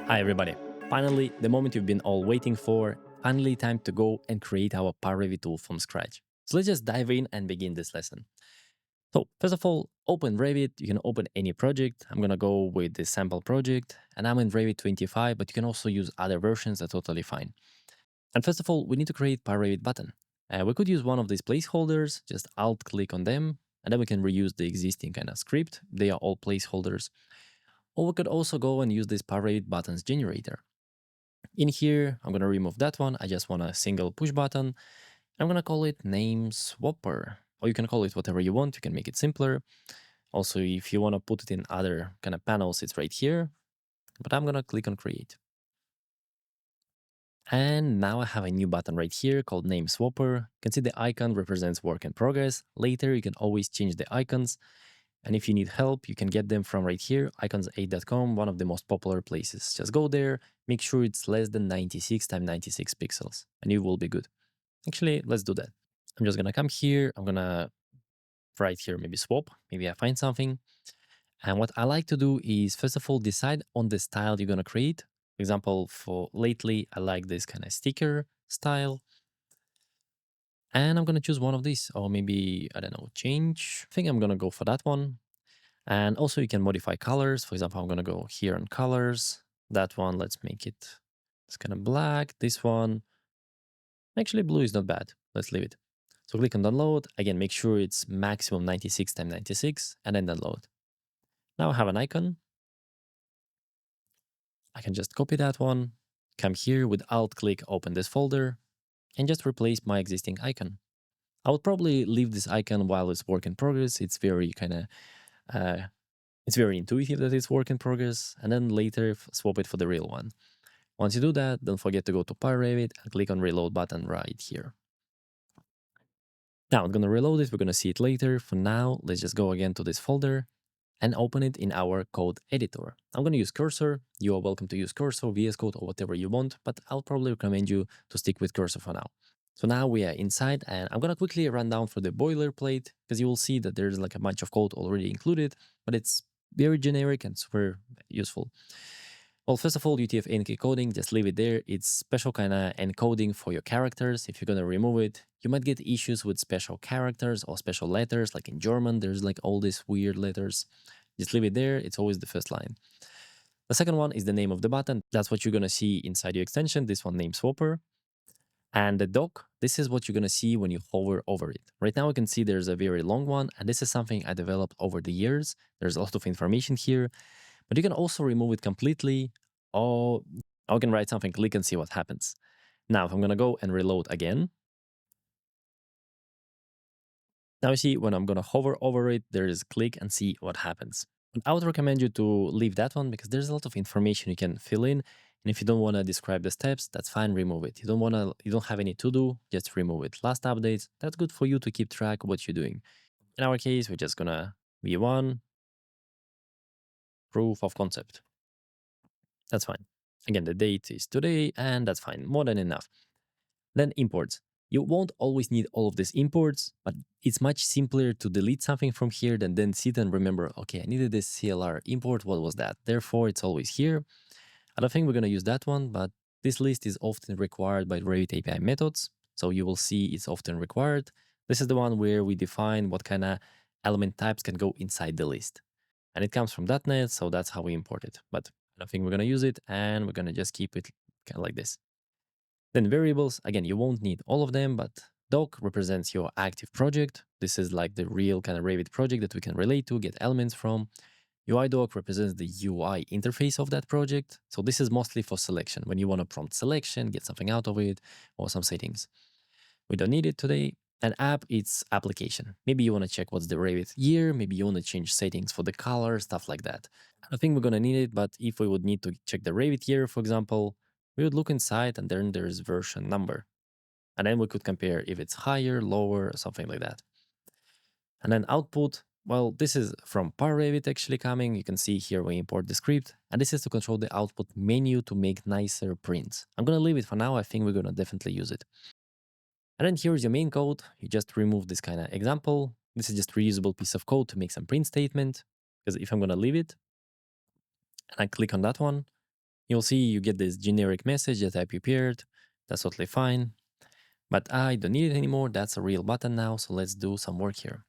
Hi everybody. Finally, the moment you've been all waiting for, finally time to go and create our pyRevit tool from scratch. So let's just dive in and begin this lesson. So first of all, open Revit. You can open any project. I'm gonna go with the sample project and I'm in Revit 25, but you can also use other versions, that's totally fine. And first of all, we need to create pyRevit button. We could use one of these placeholders, just alt click on them, and then we can reuse the existing kind of script. They are all placeholders. Or we could also go and use this pyRevit buttons generator. In here, I'm going to remove that one. I just want a single push button. I'm going to call it name swapper, or you can call it whatever you want. You can make it simpler. Also, if you want to put it in other kind of panels, it's right here. But I'm going to click on create. And now I have a new button right here called name swapper. You can see the icon represents work in progress. Later, you can always change the icons. And if you need help, you can get them from right here, icons8.com, one of the most popular places. Just go there, make sure it's less than 96 times 96 pixels, and you will be good. Actually, let's do that. I'm just gonna come here, I'm gonna write here maybe swap, maybe I find something. And what I like to do is, first of all, decide on the style you're gonna create. For example, for lately, I like this kind of sticker style. And I'm gonna choose one of these, or maybe, I don't know, change. I think I'm gonna go for that one. And also you can modify colors. For example, I'm going to go here on colors. That one, let's make it, it's kind of black. This one, actually blue is not bad. Let's leave it. So click on download. Again, make sure it's maximum 96 times 96 and then download. Now I have an icon. I can just copy that one, come here with alt click, open this folder and just replace my existing icon. I would probably leave this icon while it's work in progress. It's very kind of uh, it's very intuitive that it's work in progress, and then later swap it for the real one. Once you do that, don't forget to go to pyRevit and click on reload button right here. Now I'm going to reload it. We're going to see it later. For now, let's just go again to this folder and open it in our code editor. I'm going to use cursor. You are welcome to use cursor, VS Code, or whatever you want, but I'll probably recommend you to stick with cursor for now. So now we are inside, and I'm going to quickly run down for the boilerplate because you will see that there's like a bunch of code already included, but it's very generic and super useful. Well, first of all, UTF-8 encoding, just leave it there. It's special kind of encoding for your characters. If you're going to remove it, you might get issues with special characters or special letters. Like in German, there's like all these weird letters. Just leave it there. It's always the first line. The second one is the name of the button. That's what you're going to see inside your extension. This one, name swapper. And the dock, this is what you're going to see when you hover over it. Right now, you can see there's a very long one. And this is something I developed over the years. There's a lot of information here. But you can also remove it completely, or I can write something, click and see what happens. Now, if I'm going to go and reload again, now you see when I'm going to hover over it, there is click and see what happens. But I would recommend you to leave that one because there's a lot of information you can fill in. And if you don't want to describe the steps, that's fine, remove it. You don't have any to do, just remove it. Last updates, that's good for you to keep track of what you're doing. In our case, we're just going to V1, proof of concept. That's fine. Again, the date is today, and that's fine, more than enough. Then imports. You won't always need all of these imports, but it's much simpler to delete something from here than then sit and remember, okay, I needed this CLR import, what was that? Therefore, it's always here. I don't think we're going to use that one, but this list is often required by Revit API methods, so you will see it's often required. This is the one where we define what kind of element types can go inside the list. And it comes from .NET, so that's how we import it. But I don't think we're going to use it, and we're going to just keep it kind of like this. Then variables, again, you won't need all of them, but doc represents your active project. This is like the real kind of Revit project that we can relate to, get elements from. UI doc represents the UI interface of that project. So this is mostly for selection, when you want to prompt selection, get something out of it, or some settings. We don't need it today. An app, it's application. Maybe you want to check what's the Revit year. Maybe you want to change settings for the color, stuff like that. I think we're going to need it, but if we would need to check the Revit year, for example, we would look inside and then there's version number. And then we could compare if it's higher, lower, or something like that. And then output, well, this is from pyRevit actually coming. You can see here we import the script. And this is to control the output menu to make nicer prints. I'm going to leave it for now. I think we're going to definitely use it. And then here's your main code. You just remove this kind of example. This is just reusable piece of code to make some print statement. Because if I'm going to leave it and I click on that one, You'll see you get this generic message that I prepared. That's totally fine. But I don't need it anymore. That's a real button now. So let's do some work here.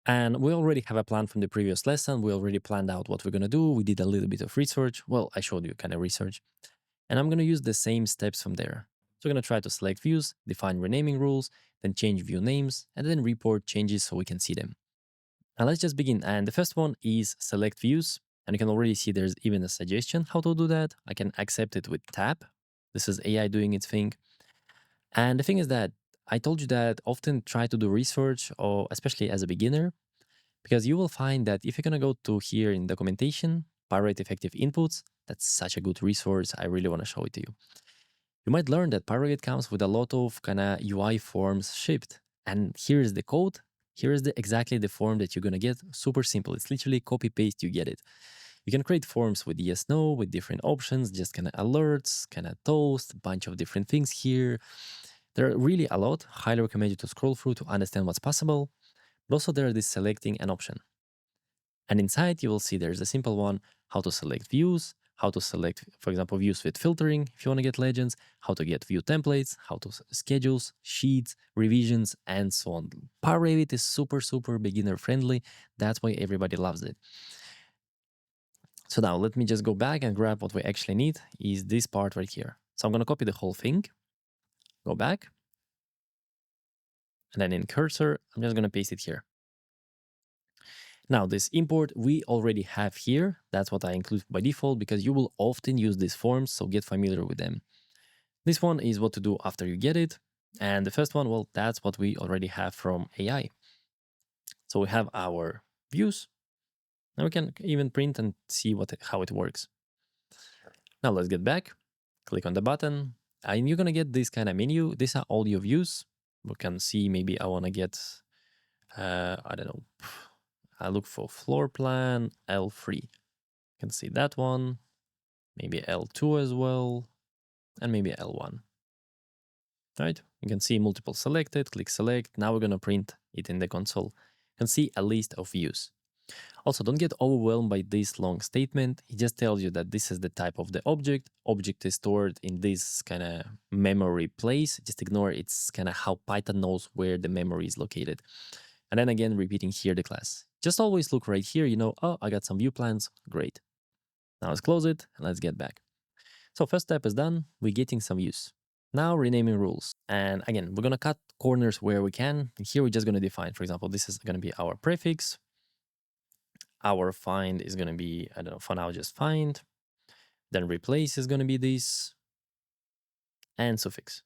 And we already have a plan from the previous lesson. We already planned out what we're going to do. We did a little bit of research. Well, I showed you kind of research. And I'm going to use the same steps from there. So we're going to try to select views, define renaming rules, then change view names, and then report changes so we can see them. Now let's just begin. And the first one is select views. And you can already see there's even a suggestion how to do that. I can accept it with tab. This is AI doing its thing. And the thing is that I told you that often try to do research, or especially as a beginner, because you will find that if you're going to go to here in documentation, pyRevit effective inputs, that's such a good resource. I really want to show it to you. You might learn that pyRevit comes with a lot of kind of UI forms shipped. And here is the code. Here is exactly the form that you're going to get. Super simple. It's literally copy paste, you get it. You can create forms with yes, no, with different options, just kind of alerts, kind of toast, a bunch of different things here. There are really a lot. Highly recommend you to scroll through to understand what's possible. But also there is selecting an option. And inside you will see there's a simple one, how to select views, how to select, for example, views with filtering if you want to get legends, how to get view templates, how to schedules, sheets, revisions, and so on. pyRevit is super, super beginner friendly. That's why everybody loves it. So now let me just go back and grab what we actually need is this part right here. So I'm going to copy the whole thing, go back, and then in cursor, I'm just going to paste it here. Now, this import we already have here. That's what I include by default because you will often use these forms, so get familiar with them. This one is what to do after you get it. And the first one, well, that's what we already have from AI. So we have our views. Now we can even print and see how it works. Now let's get back, click on the button, and you're gonna get this kind of menu. These are all your views. We can see maybe I wanna get, I don't know, I look for floor plan L3. You can see that one, maybe L2 as well, and maybe L1. Right? You can see multiple selected, click select. Now we're going to print it in the console. You can see a list of views. Also, don't get overwhelmed by this long statement. It just tells you that this is the type of the object. Object is stored in this kind of memory place. Just ignore it's kind of how Python knows where the memory is located. And then again, repeating here the class. Just always look right here, oh, I got some view plans, great. Now let's close it and let's get back. So first step is done, we're getting some views. Now renaming rules. And again, we're gonna cut corners where we can. And here we're just gonna define, for example, this is gonna be our prefix. Our find is gonna be, I don't know, for now just find. Then replace is gonna be this. And suffix.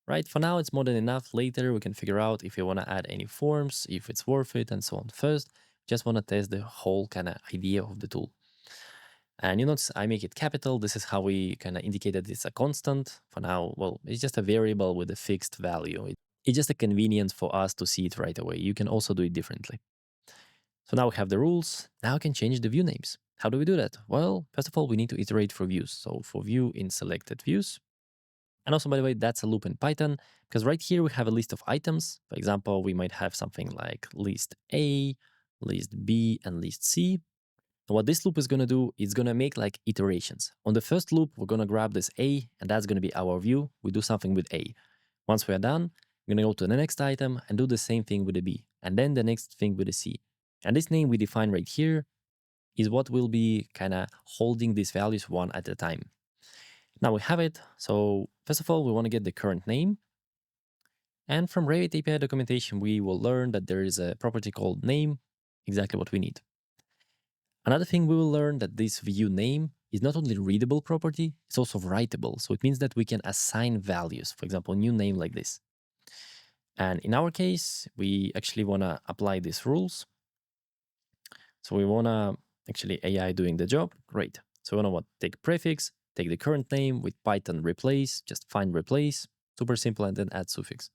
Right? For now, it's more than enough. Later, we can figure out if you want to add any forms, if it's worth it, and so on. First, just want to test the whole kind of idea of the tool. And you notice I make it capital. This is how we kind of indicate that it's a constant. For now, well, it's just a variable with a fixed value. It's just a convenience for us to see it right away. You can also do it differently. So now we have the rules. Now I can change the view names. How do we do that? Well, first of all, we need to iterate for views. So for view in selected views, and also, by the way, that's a loop in Python because right here we have a list of items. For example, we might have something like list A, list B, and list C. And what this loop is going to do, it's going to make like iterations. On the first loop, we're going to grab this A, and that's going to be our view. We do something with A. Once we are done, we're going to go to the next item and do the same thing with the B, and then the next thing with the C. And this name we define right here is what will be kind of holding these values one at a time. Now we have it. So first of all, we want to get the current name. And from Revit API documentation, we will learn that there is a property called name, exactly what we need. Another thing we will learn that this view name is not only readable property, it's also writable. So it means that we can assign values, for example, new name like this. And in our case, we actually want to apply these rules. So we want to actually AI doing the job. Great. So we want to take prefix, take the current name with Python replace, just find replace, super simple, and then add suffix.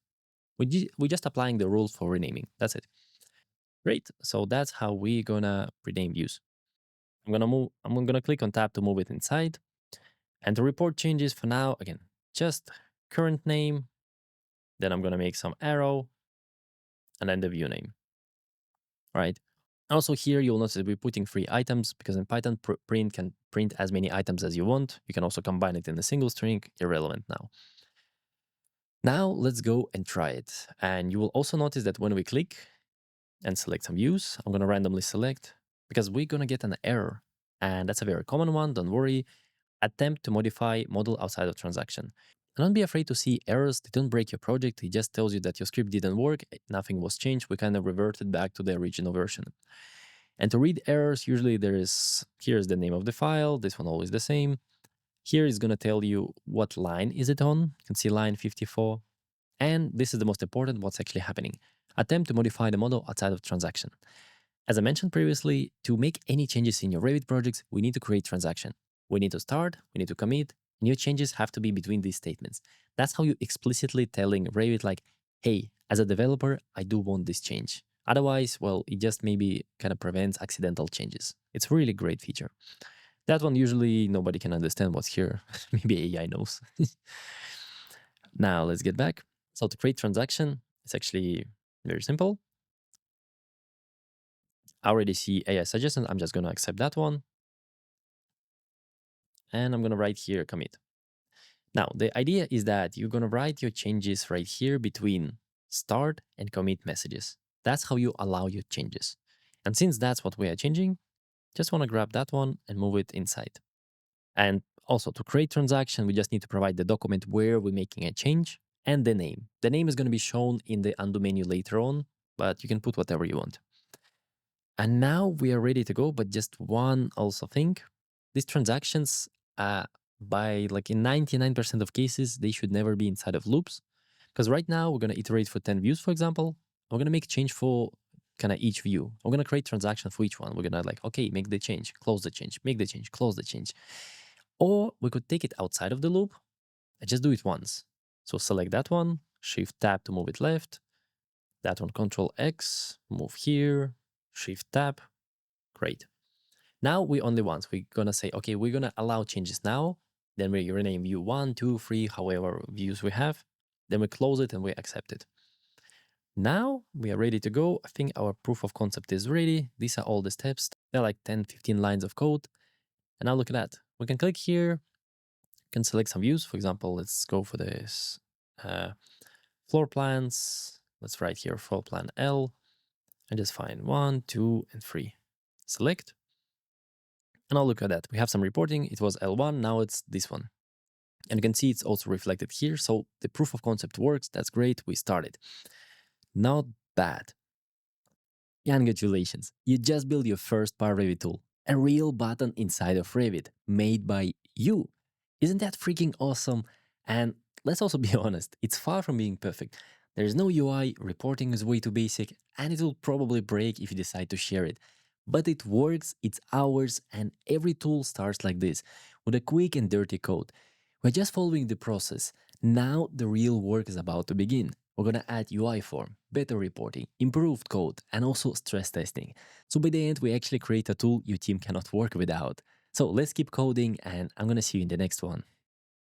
We're just applying the rules for renaming. That's it. Great. So that's how we're gonna rename views. I'm gonna click on tab to move it inside. And to report changes for now, again, just current name. Then I'm gonna make some arrow and then the view name. Right. Also here, you'll notice we're putting 3 items because in Python, print can print as many items as you want. You can also combine it in a single string, irrelevant now. Now let's go and try it. And you will also notice that when we click and select some views, I'm gonna randomly select because we're gonna get an error. And that's a very common one, don't worry. Attempt to modify model outside of transaction. And don't be afraid to see errors. They don't break your project. It just tells you that your script didn't work. Nothing was changed. We kind of reverted back to the original version. And to read errors, usually here's the name of the file. This one always the same. Here is going to tell you what line is it on. You can see line 54. And this is the most important, what's actually happening. Attempt to modify the model outside of transaction. As I mentioned previously, to make any changes in your Revit projects, we need to create transaction. We need to start, we need to commit. New changes have to be between these statements. That's how you explicitly telling Revit like, hey, as a developer, I do want this change. Otherwise, well, it just maybe kind of prevents accidental changes. It's a really great feature. That one usually nobody can understand what's here. Maybe AI knows. Now let's get back. So to create transaction, it's actually very simple. I already see AI suggestion. I'm just going to accept that one. And I'm going to write here commit. Now, the idea is that you're going to write your changes right here between start and commit messages. That's how you allow your changes. And since that's what we are changing, just want to grab that one and move it inside. And also to create transaction, we just need to provide the document where we're making a change and the name. The name is going to be shown in the undo menu later on, but you can put whatever you want. And now we are ready to go, but just one also thing. These transactions, by like in 99% of cases, they should never be inside of loops. Because right now we're going to iterate for 10 views, for example. We're going to make change for kind of each view. We're going to create transaction for each one. We're going to like, okay, make the change, close the change, make the change, close the change. Or we could take it outside of the loop and just do it once. So select that one, Shift Tab to move it left. That one, Control X, move here, Shift Tab. Great. Now we only once. We're going to say, okay, we're going to allow changes now. Then we rename view 1, 2, 3, however views we have. Then we close it and we accept it. Now we are ready to go. I think our proof of concept is ready. These are all the steps. They're like 10, 15 lines of code. And now look at that. We can click here, can select some views. For example, let's go for this floor plans. Let's write here floor plan L and just find 1, 2, and 3. Select. And I'll look at that. We have some reporting. It was L1. Now it's this one. And you can see it's also reflected here. So the proof of concept works. That's great. We started. Not bad. Congratulations. You just built your first pyRevit tool. A real button inside of Revit, made by you. Isn't that freaking awesome? And let's also be honest, it's far from being perfect. There's no UI, reporting is way too basic, and it will probably break if you decide to share it. But it works, it's ours, and every tool starts like this, with a quick and dirty code. We're just following the process. Now the real work is about to begin. We're gonna add UI form, better reporting, improved code, and also stress testing. So by the end, we actually create a tool your team cannot work without. So let's keep coding, and I'm gonna see you in the next one.